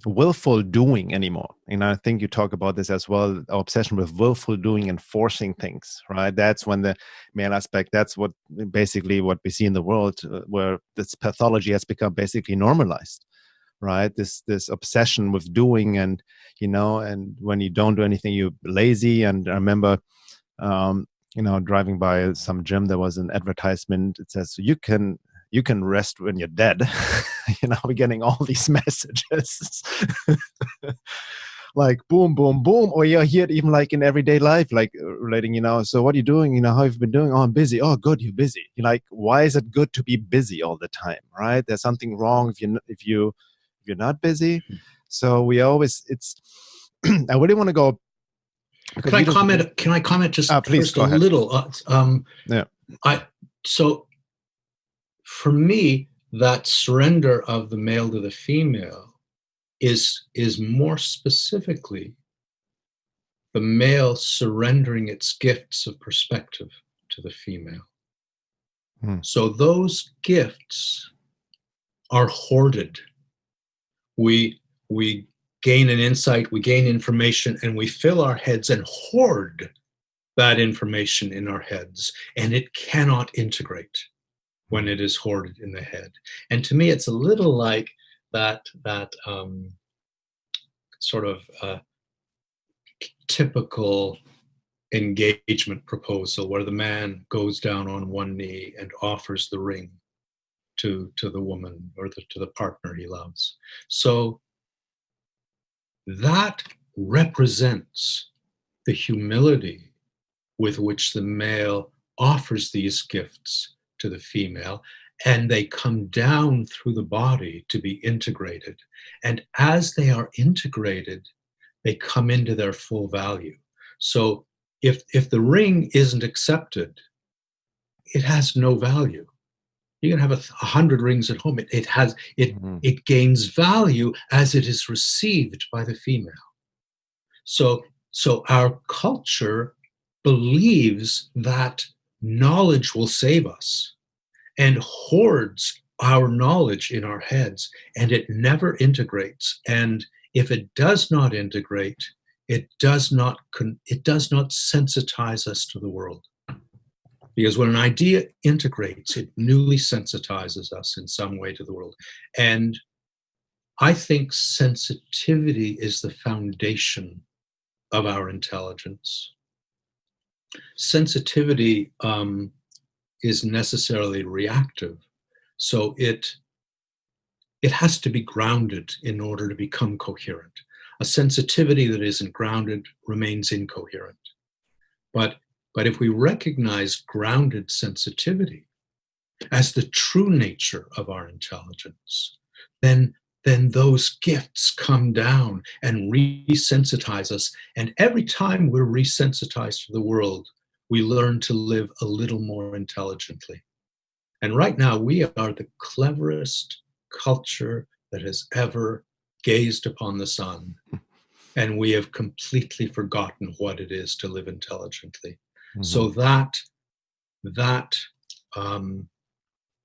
willful doing anymore. I think you talk about this as well, our obsession with willful doing and forcing things, right? That's when the male aspect, that's what basically what we see in the world, where this pathology has become basically normalized, right? This obsession with doing, and and when you don't do anything, you're lazy. And I remember driving by some gym, there was an advertisement. It says, you can rest when you're dead. We're getting all these messages like boom, boom, boom. Or you hear it even like in everyday life, like relating, so what are you doing? How have you been doing? Oh, I'm busy. Oh, good, you're busy. You're like, why is it good to be busy all the time, right? There's something wrong if you're not busy. So we always, I really want to go. Can I comment just please, first a little? Yeah. So for me, that surrender of the male to the female is more specifically the male surrendering its gifts of perspective to the female. So those gifts are hoarded. We gain an insight, we gain information, and we fill our heads and hoard that information in our heads, and it cannot integrate when it is hoarded in the head. And to me, it's a little like that sort of typical engagement proposal where the man goes down on one knee and offers the ring to the woman or to the partner he loves. So that represents the humility with which the male offers these gifts to the female, and they come down through the body to be integrated. And as they are integrated, they come into their full value. So if the ring isn't accepted, it has no value. You can have 100 rings at home. It gains value as it is received by the female. So our culture believes that knowledge will save us and hoards our knowledge in our heads, and it never integrates. And if it does not integrate, it does not sensitize us to the world. Because when an idea integrates, it newly sensitizes us in some way to the world. And I think sensitivity is the foundation of our intelligence. Sensitivity is necessarily reactive. So it has to be grounded in order to become coherent. A sensitivity that isn't grounded remains incoherent. But if we recognize grounded sensitivity as the true nature of our intelligence, then those gifts come down and resensitize us. And every time we're resensitized to the world, we learn to live a little more intelligently. And right now, we are the cleverest culture that has ever gazed upon the sun. And we have completely forgotten what it is to live intelligently. Mm-hmm. So that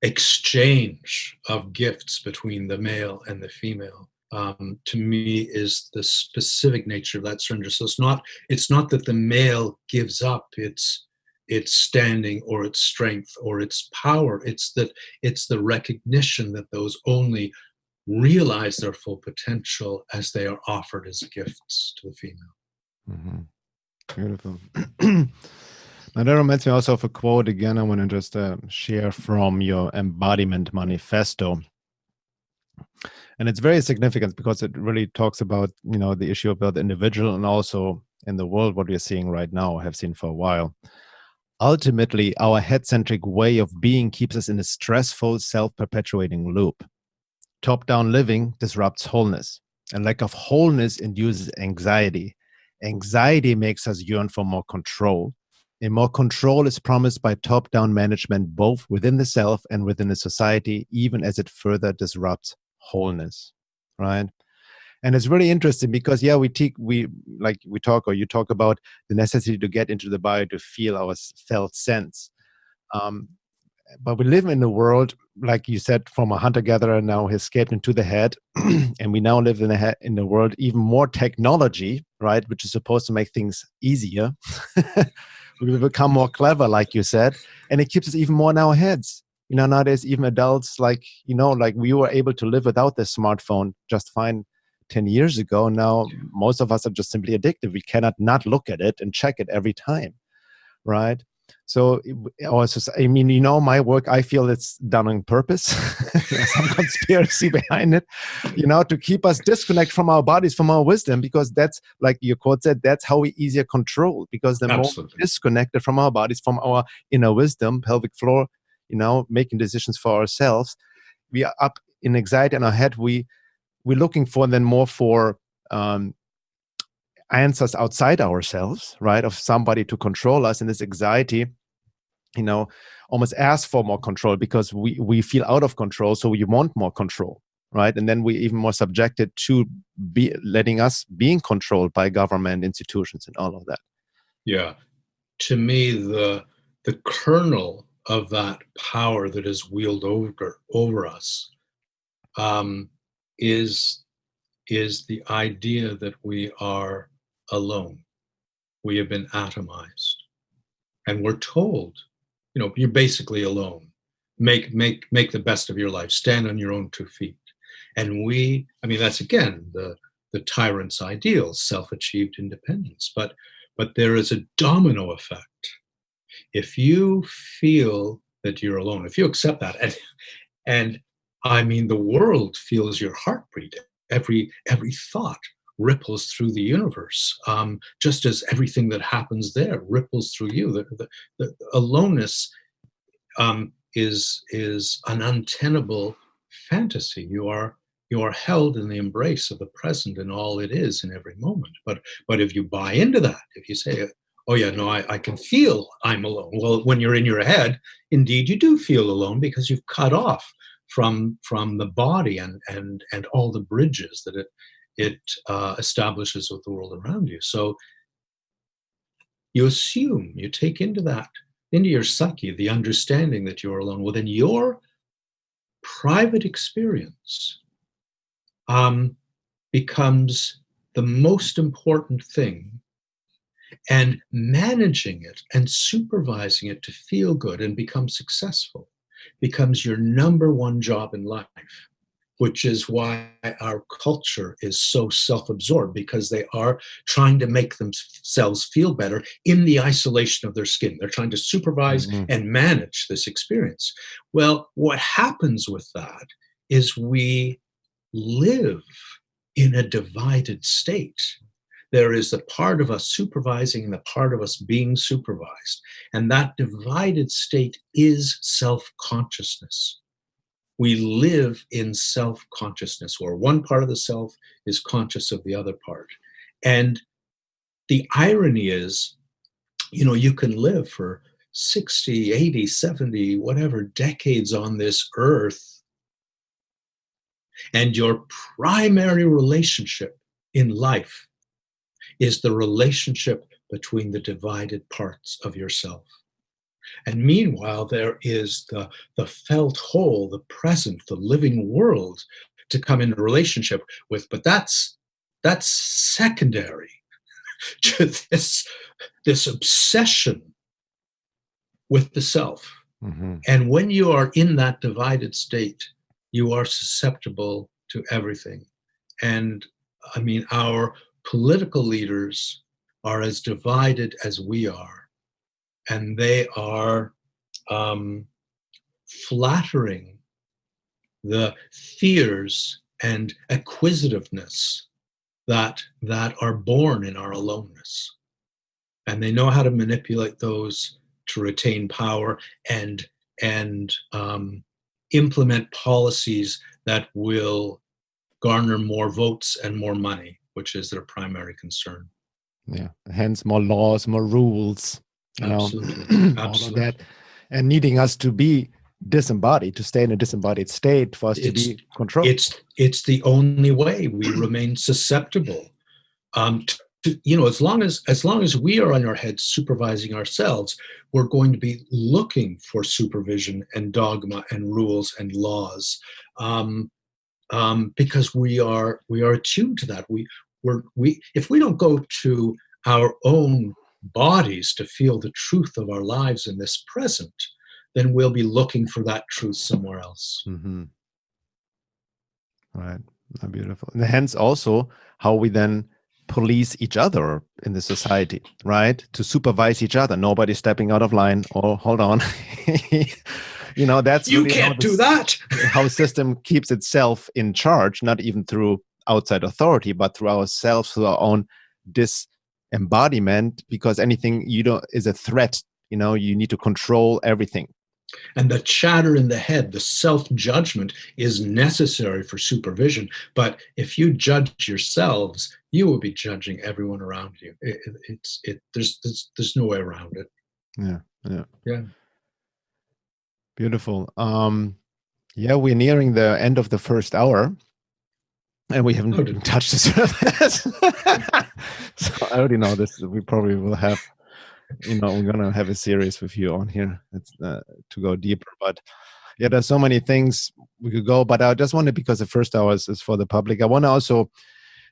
exchange of gifts between the male and the female, to me, is the specific nature of that surrender. So it's not that the male gives up its standing or its strength or its power. It's the recognition that those only realize their full potential as they are offered as gifts to the female. Mm-hmm. Beautiful. Now that reminds me also of a quote again. I want to just share from your Embodiment manifesto. And it's very significant because it really talks about, the issue about the individual and also in the world, what we're seeing right now, have seen for a while. Ultimately, our head-centric way of being keeps us in a stressful, self-perpetuating loop. Top-down living disrupts wholeness, and lack of wholeness induces anxiety. Anxiety makes us yearn for more control. And more control is promised by top-down management, both within the self and within the society, even as it further disrupts wholeness, right? And it's really interesting because, yeah, you talk about the necessity to get into the body to feel our felt sense. But we live in a world, like you said, from a hunter-gatherer now escaped into the head, and we now live in a world even more technology, right, which is supposed to make things easier. We become more clever, like you said, and it keeps us even more in our heads. Nowadays, even adults, like we were able to live without the smartphone just fine 10 years ago. Now, most of us are just simply addicted. We cannot not look at it and check it every time, right? So, my work, I feel it's done on purpose. There's some conspiracy behind it, to keep us disconnected from our bodies, from our wisdom, because that's, like your quote said, that's how we easier control. Because the more disconnected from our bodies, from our inner wisdom, pelvic floor, making decisions for ourselves, we are up in anxiety in our head. We're looking for then more for answers outside ourselves, right? Of somebody to control us, and this anxiety, almost asks for more control because we feel out of control, so we want more control, right? And then we even more subjected to letting us being controlled by government institutions and all of that. Yeah, to me, the kernel of that power that is wielded over us is the idea that we are alone. We have been atomized, and we're told, you're basically alone. Make the best of your life. Stand on your own 2 feet. And that's again the tyrant's ideal, self-achieved independence. But there is a domino effect. If you feel that you're alone, if you accept that, and the world feels your heartbeat. Every thought ripples through the universe, just as everything that happens there ripples through you. The aloneness is an untenable fantasy. You are held in the embrace of the present and all it is in every moment. But if you buy into that, if you say, oh yeah, no, I can feel I'm alone. Well, when you're in your head, indeed you do feel alone because you've cut off from the body and all the bridges that it establishes with the world around you. So you assume, you take into your psyche the understanding that you're alone. Well, then your private experience becomes the most important thing, and managing it and supervising it to feel good and become successful becomes your number one job in life, which is why our culture is so self-absorbed, because they are trying to make themselves feel better in the isolation of their skin. They're trying to supervise and manage this experience. Well, what happens with that is we live in a divided state. There is the part of us supervising and the part of us being supervised. And that divided state is self-consciousness. We live in self-consciousness, where one part of the self is conscious of the other part. And the irony is, you can live for 60, 80, 70, whatever decades on this earth, and your primary relationship in life is the relationship between the divided parts of yourself. And meanwhile, there is the felt whole, the present, the living world to come into relationship with. But that's secondary to this obsession with the self. And when you are in that divided state, you are susceptible to everything. And our political leaders are as divided as we are. And they are flattering the fears and acquisitiveness that are born in our aloneness. And they know how to manipulate those to retain power and implement policies that will garner more votes and more money, which is their primary concern. Yeah, hence more laws, more rules. Absolutely. All of that, and needing us to be disembodied, to stay in a disembodied state for us to be controlled. It's the only way we remain susceptible. As long as we are on our heads supervising ourselves, we're going to be looking for supervision and dogma and rules and laws, because we are attuned to that. If we don't go to our own bodies to feel the truth of our lives in this present, then we'll be looking for that truth somewhere else. Mm-hmm. Right. Beautiful. And hence also how we then police each other in the society, right? To supervise each other. Nobody stepping out of line. Oh, hold on. That's you really can't do that. How system keeps itself in charge, not even through outside authority, but through ourselves, through our own disembodiment, because anything is a threat. You need to control everything. And the chatter in the head, the self-judgment, is necessary for supervision. But if you judge yourselves, you will be judging everyone around you. There's no way around it. Yeah. Beautiful. We're nearing the end of the first hour, and we haven't even touched the surface. So I already know this. We probably will have. We're gonna have a series with you on here. It's to go deeper, but there's so many things we could go. But I just wanted, because the first hour is for the public, I want to also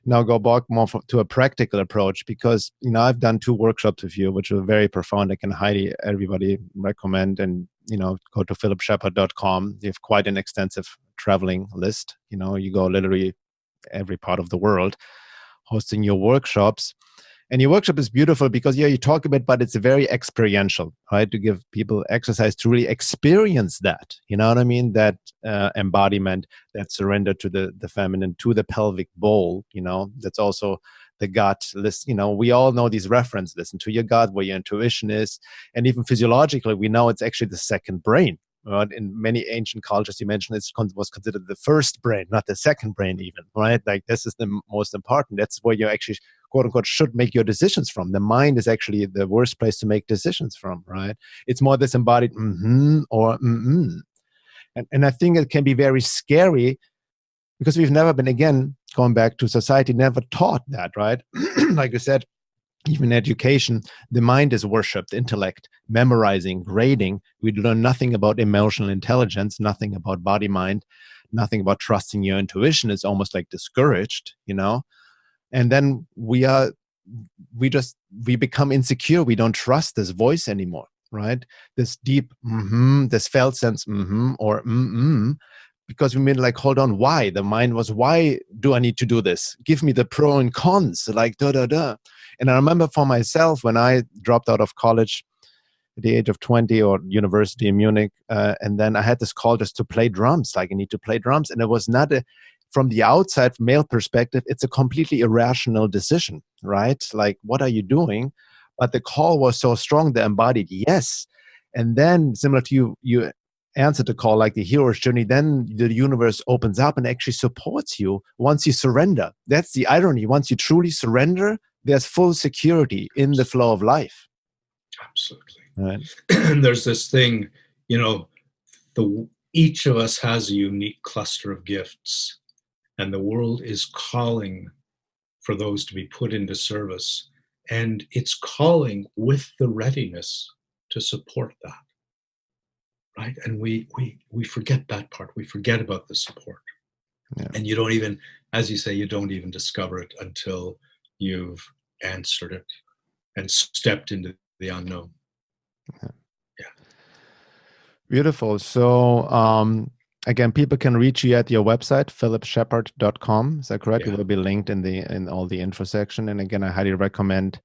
now go back more to a practical approach, because I've done 2 workshops with you, which were very profound. I can highly everybody recommend, and go to philipshepherd.com. You have quite an extensive traveling list. You go literally every part of the world hosting your workshops. And your workshop is beautiful because, you talk a bit, but it's very experiential, right? To give people exercise to really experience that, you know what I mean? That embodiment, that surrender to the feminine, to the pelvic bowl, that's also the gut. We all know these references. Listen to your gut, where your intuition is. And even physiologically, we know it's actually the second brain. Right? In many ancient cultures, you mentioned it was considered the first brain, not the second brain even, right? Like, this is the most important. That's where you actually, quote unquote, should make your decisions from. The mind is actually the worst place to make decisions from, right? It's more this embodied or And I think it can be very scary, because we've never been, again, going back to society, never taught that, right? Like you said, even education, the mind is worshipped, intellect, memorizing, grading. We learn nothing about emotional intelligence, nothing about body mind, nothing about trusting your intuition. It's almost like discouraged, And then we become insecure. We don't trust this voice anymore, right? This deep, this felt sense, or because we mean, like, hold on, why? The mind was, why do I need to do this? Give me the pro and cons, like And I remember for myself, when I dropped out of college at the age of 20, or university in Munich, and then I had this call just to play drums, like, I need to play drums. And it was not from the outside male perspective, it's a completely irrational decision, right? Like, what are you doing? But the call was so strong, the embodied yes. And then, similar to you answer the call, like the hero's journey, then the universe opens up and actually supports you once you surrender. That's the irony. Once you truly surrender, there's full security in the flow of life. Absolutely. Right. And there's this thing, each of us has a unique cluster of gifts, and the world is calling for those to be put into service. And it's calling with the readiness to support that. Right? And we forget that part. We forget about the support. Yeah. And you don't even, as you say, you don't even discover it until you've answered it and stepped into the unknown. Yeah. Beautiful. So, again, people can reach you at your website, philipshepherd.com. Is that correct? Yeah. It will be linked in all the info section. And again, I highly recommend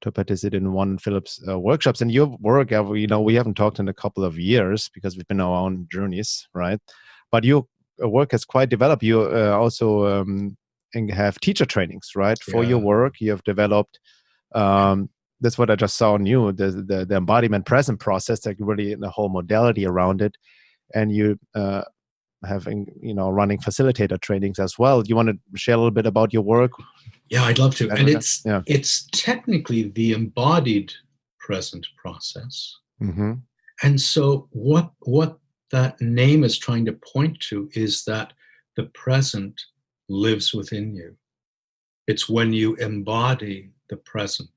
to participate in one of Philip's workshops. And your work, we haven't talked in a couple of years because we've been on our own journeys, right? But your work has quite developed. You also have teacher trainings, right? For your work, you have developed, that's what I just saw on you, the Embodiment Present Process, like really the whole modality around it. And you having, running facilitator trainings as well. You want to share a little bit about your work? Yeah, I'd love to. And it's technically the Embodied present process. Mm-hmm. And so what that name is trying to point to is that the present lives within you. It's when you embody the present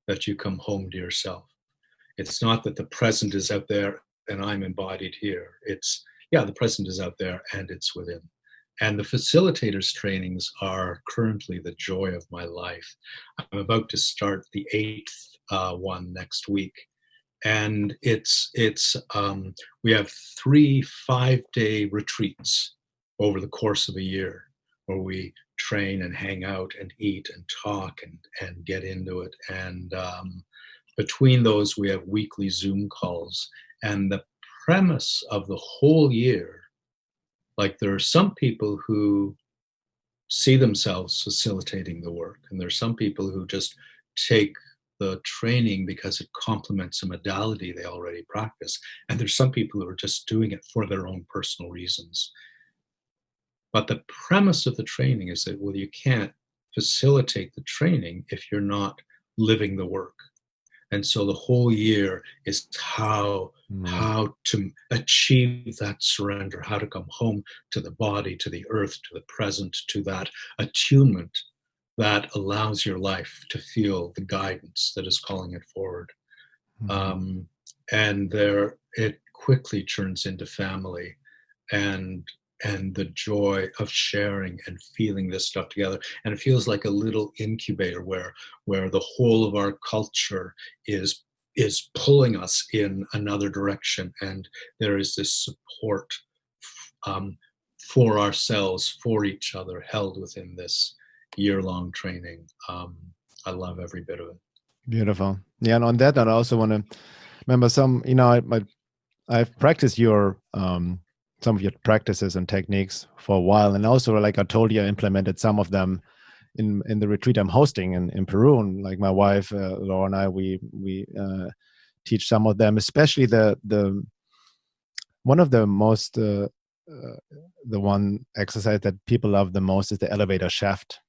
that you come home to yourself. It's not that the present is out there and I'm embodied here. It's, yeah, the present is out there and it's within. And the facilitators trainings are currently the joy of my life. I'm about to start the 8th one next week. And we have 3 5-day retreats over the course of a year where we train and hang out and eat and talk and get into it. And between those, we have weekly Zoom calls. And the premise of the whole year, like there are some people who see themselves facilitating the work, and there are some people who just take the training because it complements a modality they already practice. And there's some people who are just doing it for their own personal reasons. But the premise of the training is that, well, you can't facilitate the training if you're not living the work. And so the whole year is how to achieve that surrender, how to come home to the body, to the earth, to the present, to that attunement that allows your life to feel the guidance that is calling it forward. Mm-hmm. And there, it quickly turns into family and the joy of sharing and feeling this stuff together. And it feels like a little incubator where the whole of our culture is pulling us in another direction. And there is this support for ourselves, for each other, held within this year-long training. I love every bit of it. Beautiful. Yeah, and on that, I also want to remember some. I've practiced your some of your practices and techniques for a while, and also, like I told you, I implemented some of them in the retreat I'm hosting in Peru. And like my wife Laura and I, we teach some of them, especially the one of the most the one exercise that people love the most is the elevator shaft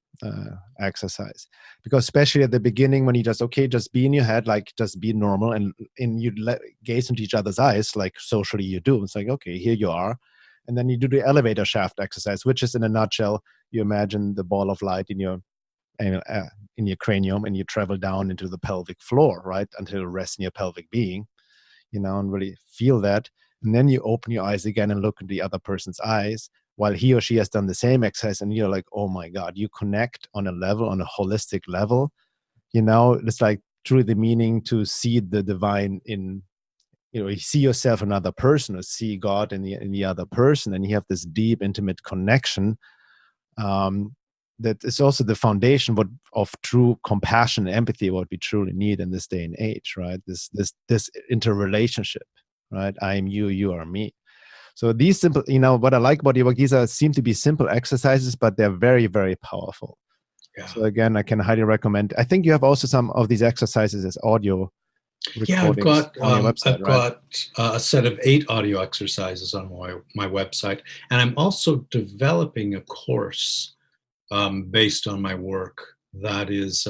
exercise, because especially at the beginning, when you just be in your head, like just be normal, and you gaze into each other's eyes, like socially you do. It's like, okay, here you are. And then you do the elevator shaft exercise, which is, in a nutshell, you imagine the ball of light in your cranium, and you travel down into the pelvic floor, right, until it rests in your pelvic being, and really feel that. And then you open your eyes again and look into the other person's eyes while he or she has done the same exercise, and you're like, oh my God, you connect on a holistic level. It's like truly the meaning to see the divine in, you see yourself in another person, or see God in the other person, and you have this deep, intimate connection. That is also the foundation of true compassion and empathy, what we truly need in this day and age, right? This interrelationship, right? I am you, you are me. So these simple, what I like about your work, these seem to be simple exercises, but they're very, very powerful. Yeah. So again, I can highly recommend. I think you have also some of these exercises as audio recordings. Yeah, I've got on your website, I've got a set of 8 audio exercises on my website, and I'm also developing a course based on my work that is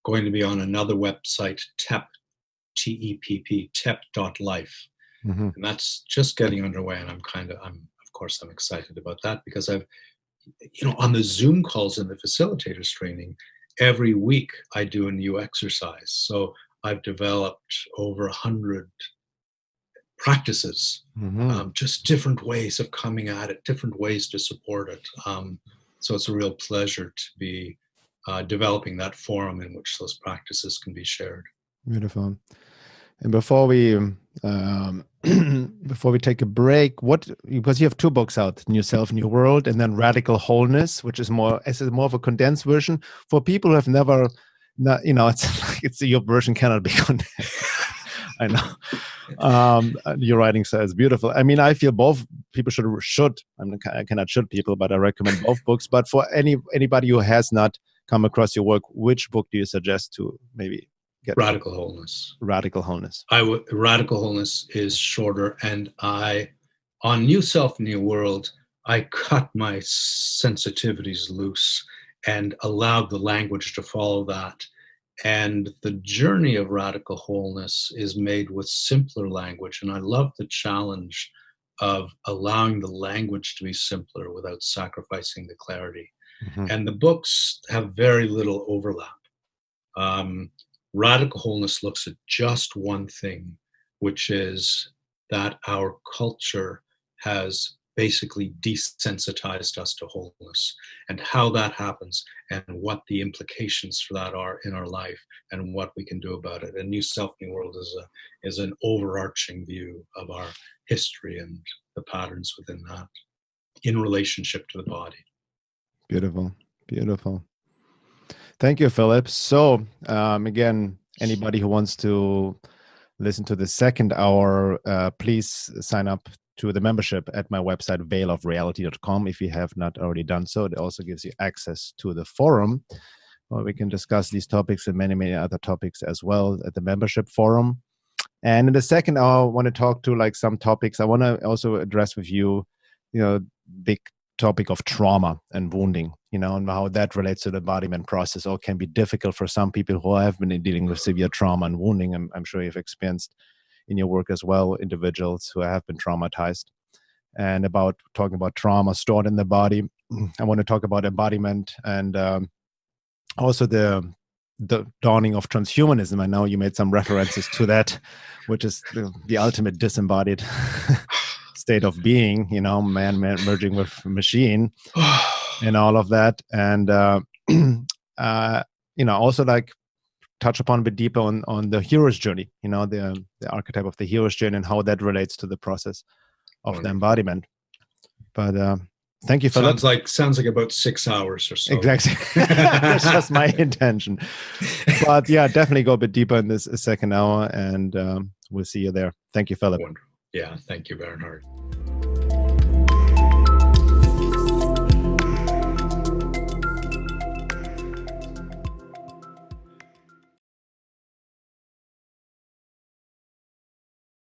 going to be on another website, TEPP, TEPP, TEPP.life. Mm-hmm. And that's just getting underway, and I'm excited about that, because I've, on the Zoom calls and the facilitators training, every week I do a new exercise. So I've developed over 100 practices, mm-hmm. Just different ways of coming at it, different ways to support it. So it's a real pleasure to be developing that forum in which those practices can be shared. Beautiful. And before we take a break, because you have 2 books out, New Self, New World, and then Radical Wholeness, which is more of a condensed version for people who have never, it's your version cannot be condensed. I know. Your writing style is beautiful. I mean, I feel both people should. I cannot should people, but I recommend both books. But for anybody who has not come across your work, which book do you suggest to maybe get? Radical Wholeness. Radical Wholeness. Radical Wholeness is shorter, and on New Self, New World, I cut my sensitivities loose and allowed the language to follow that. And the journey of radical wholeness is made with simpler language. And I love the challenge of allowing the language to be simpler without sacrificing the clarity. Mhm. And the books have very little overlap. Radical wholeness looks at just one thing, which is that our culture has basically desensitized us to wholeness, and how that happens, and what the implications for that are in our life, and what we can do about it. And New Self, New World is an overarching view of our history and the patterns within that in relationship to the body. Beautiful, beautiful. Thank you, Philip. So again, anybody who wants to listen to the second hour, please sign up to the membership at my website, veilofreality.com, if you have not already done so. It also gives you access to the forum where we can discuss these topics and many, many other topics as well at the membership forum. And in the second hour, I want to talk to like some topics. I want to also address with you, big topic of trauma and wounding, and how that relates to the embodiment process, or can be difficult for some people who have been dealing with severe trauma and wounding. I'm sure you've experienced in your work as well, individuals who have been traumatized. And about talking about trauma stored in the body, I want to talk about embodiment and also the dawning of transhumanism. I know you made some references to that, which is the ultimate disembodied state of being, man merging with machine and all of that. And, also like touch upon a bit deeper on the hero's journey, the archetype of the hero's journey and how that relates to the process of the embodiment. But thank you, Philip. Sounds like about 6 hours or so. Exactly. That's just my intention. But yeah, definitely go a bit deeper in this second hour, and we'll see you there. Thank you, Philip. Wonderful. Yeah, thank you, Bernhard.